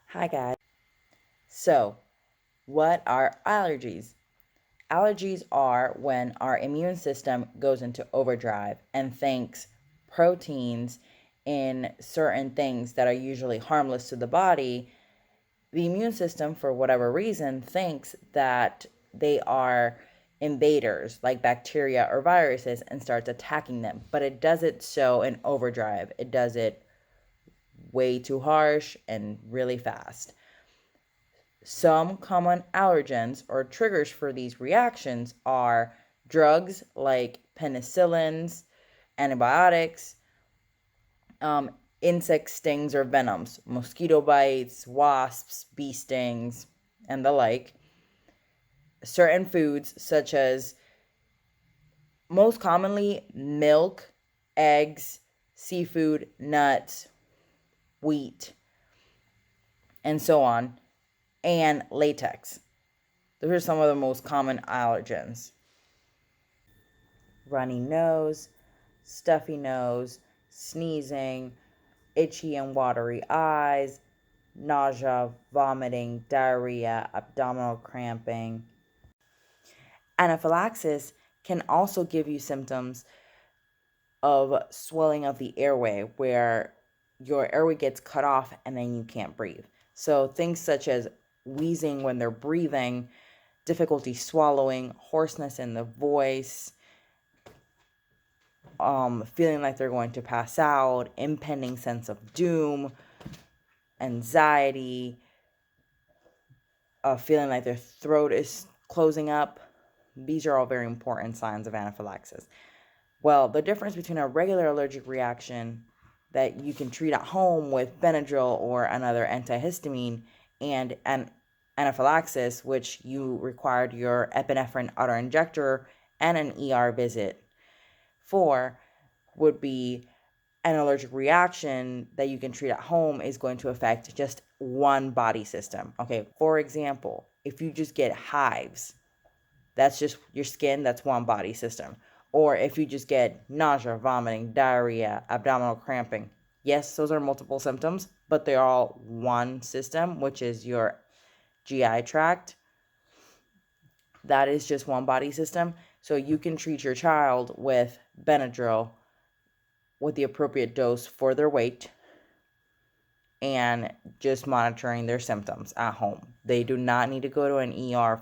Hi, guys. So, what are allergies? Allergies are when our immune system goes into overdrive and thinks proteins in certain things that are usually harmless to the body. The immune system, for whatever reason, thinks that they are invaders like bacteria or viruses and starts attacking them. But it does it so in overdrive. It does it way too harsh and really fast. Some common allergens or triggers for these reactions are drugs like penicillins, antibiotics, insect stings or venoms, mosquito bites, wasps, bee stings, and the like. Certain foods, such as most commonly milk, eggs, seafood, nuts, wheat, and so on, and latex. Those are some of the most common allergens. Runny nose, stuffy nose, sneezing, itchy and watery eyes, nausea, vomiting, diarrhea, abdominal cramping. Anaphylaxis can also give you symptoms of swelling of the airway where your airway gets cut off and then you can't breathe. So things such as wheezing when they're breathing, difficulty swallowing, hoarseness in the voice, feeling like they're going to pass out, impending sense of doom, anxiety, feeling like their throat is closing up. These are all very important signs of anaphylaxis. Well, the difference between a regular allergic reaction that you can treat at home with Benadryl or another antihistamine and an anaphylaxis, which you required your epinephrine autoinjector and an ER visit for, would be an allergic reaction that you can treat at home is going to affect just one body system. Okay, for example, if you just get hives, that's just your skin, that's one body system. Or if you just get nausea, vomiting, diarrhea, abdominal cramping, yes, those are multiple symptoms, but they're all one system, which is your GI tract. That is just one body system. So you can treat your child with Benadryl with the appropriate dose for their weight and just monitoring their symptoms at home. They do not need to go to an ER.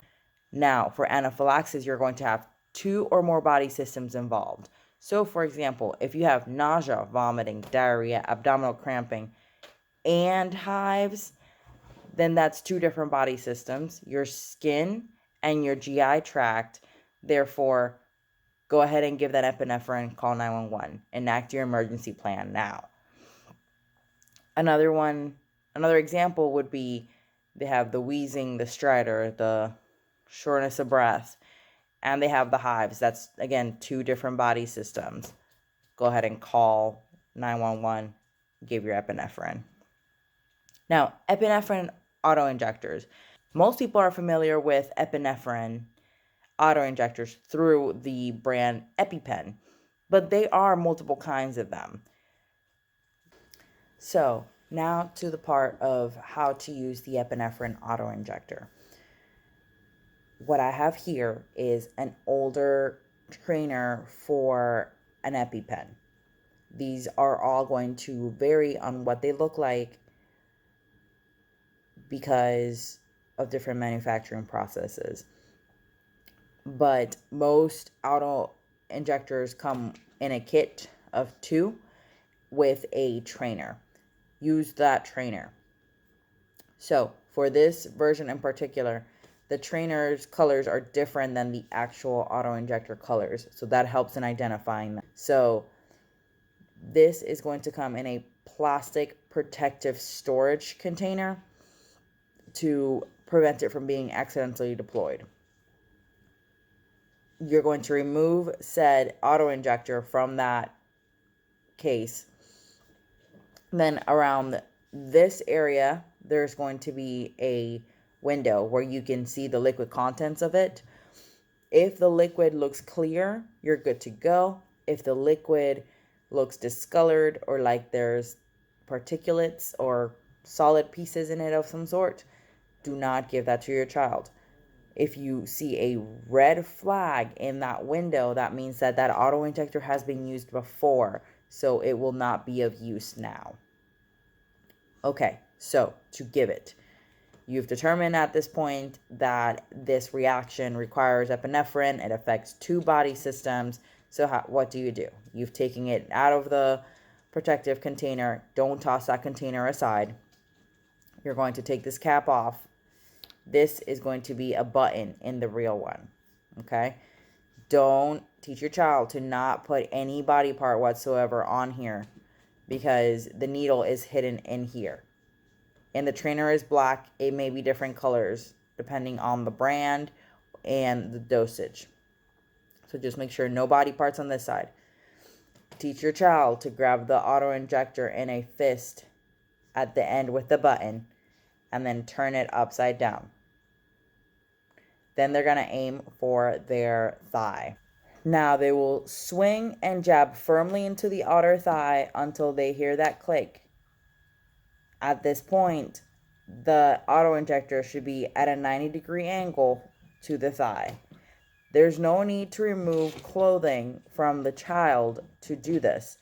Now, for anaphylaxis, you're going to have two or more body systems involved. So, for example, if you have nausea, vomiting, diarrhea, abdominal cramping, and hives, then that's two different body systems, your skin and your GI tract. Therefore, go ahead and give that epinephrine, call 911, enact your emergency plan now. Another example would be they have the wheezing, the stridor, the shortness of breath, and they have the hives. That's, again, two different body systems. Go ahead and call 911, give your epinephrine. Now, epinephrine autoinjectors. Most people are familiar with epinephrine autoinjectors through the brand EpiPen, but there are multiple kinds of them. So, now to the part of how to use the epinephrine autoinjector. What I have here is an older trainer for an EpiPen. These are all going to vary on what they look like because of different manufacturing processes. But most auto injectors come in a kit of two with a trainer. Use that trainer. So for this version in particular, the trainer's colors are different than the actual auto injector colors. So that helps in identifying them. So this is going to come in a plastic protective storage container to prevent it from being accidentally deployed. You're going to remove said auto injector from that case. Then around this area, there's going to be a window where you can see the liquid contents of it. If the liquid looks clear, you're good to go. If the liquid looks discolored or like there's particulates or solid pieces in it of some sort, do not give that to your child. If you see a red flag in that window, that means that that auto injector has been used before, so it will not be of use now. Okay, so to give it, you've determined at this point that this reaction requires epinephrine. It affects 2 body systems. So what do? You've taken it out of the protective container. Don't toss that container aside. You're going to take this cap off. This is going to be a button in the real one. Okay? Don't teach your child to not put any body part whatsoever on here, because the needle is hidden in here. And the trainer is black. It may be different colors depending on the brand and the dosage. So just make sure no body parts on this side. Teach your child to grab the auto injector in a fist at the end with the button and then turn it upside down. Then they're going to aim for their thigh. Now they will swing and jab firmly into the outer thigh until they hear that click. At this point, the auto injector should be at a 90-degree angle to the thigh. There's no need to remove clothing from the child to do this.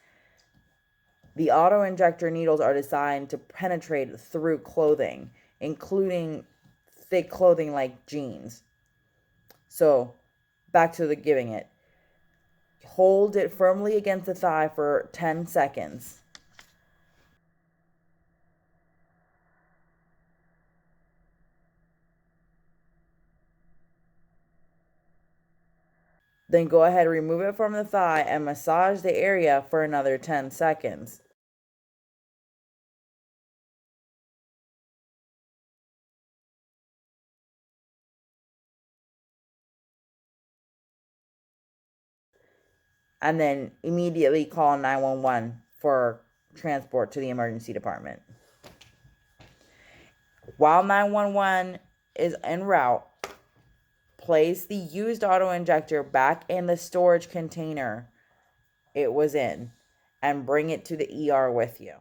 The auto injector needles are designed to penetrate through clothing, including thick clothing like jeans. So, back to the giving it. Hold it firmly against the thigh for 10 seconds. Then go ahead and remove it from the thigh and massage the area for another 10 seconds. And then immediately call 911 for transport to the emergency department. While 911 is en route, place the used auto injector back in the storage container it was in and bring it to the ER with you.